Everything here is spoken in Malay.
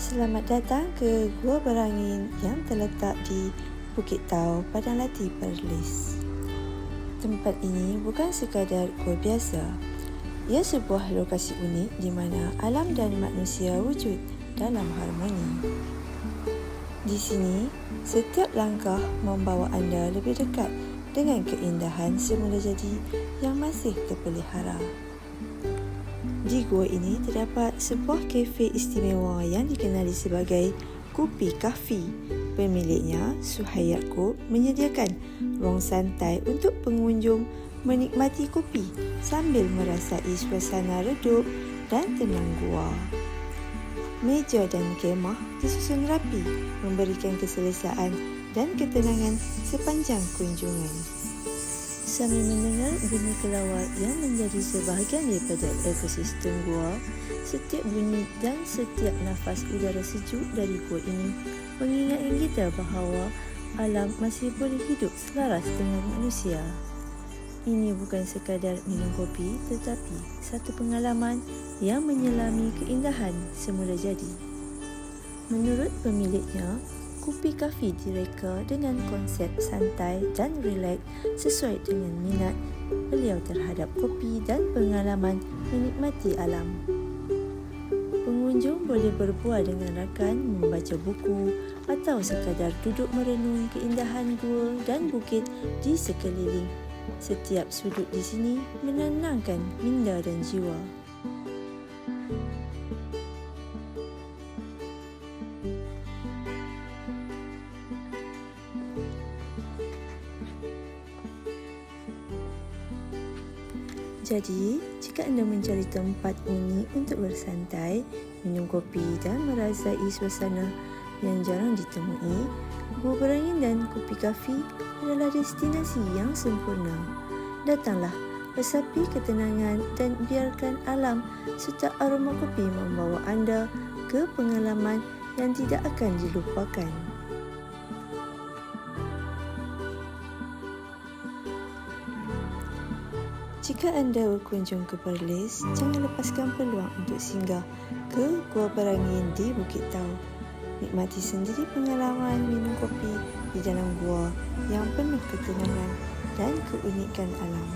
Selamat datang ke Gua Berangin yang terletak di Bukit Tau, Padang Lati, Perlis. Tempat ini bukan sekadar gua biasa. Ia sebuah lokasi unik di mana alam dan manusia wujud dalam harmoni. Di sini, setiap langkah membawa anda lebih dekat dengan keindahan semula jadi yang masih terpelihara. Di gua ini terdapat sebuah kafe istimewa yang dikenali sebagai Kopi Kafi. Pemiliknya, Suhail Yaakob, menyediakan ruang santai untuk pengunjung menikmati kopi sambil merasai suasana redup dan tenang gua. Meja dan kemah disusun rapi, memberikan keselesaan dan ketenangan sepanjang kunjungan. Sambil mendengar bunyi kelawar yang menjadi sebahagian daripada ekosistem gua, setiap bunyi dan setiap nafas udara sejuk dari gua ini mengingatkan kita bahawa alam masih boleh hidup selaras dengan manusia. Ini bukan sekadar minum kopi, tetapi satu pengalaman yang menyelami keindahan semula jadi. Menurut pemiliknya, Kopi Kafi direka dengan konsep santai dan rileks sesuai dengan minat beliau terhadap kopi dan pengalaman menikmati alam. Pengunjung boleh berbual dengan rakan, membaca buku atau sekadar duduk merenung keindahan gua dan bukit di sekeliling. Setiap sudut di sini menenangkan minda dan jiwa. Jadi, jika anda mencari tempat unik untuk bersantai, minum kopi dan merasai suasana yang jarang ditemui, Gua Berangin dan Kopi Kafi adalah destinasi yang sempurna. Datanglah, resapi ketenangan dan biarkan alam serta aroma kopi membawa anda ke pengalaman yang tidak akan dilupakan. Jika anda berkunjung ke Perlis, jangan lepaskan peluang untuk singgah ke Gua Berangin di Bukit Tau. Nikmati sendiri pengalaman minum kopi di dalam gua yang penuh ketenangan dan keunikan alam.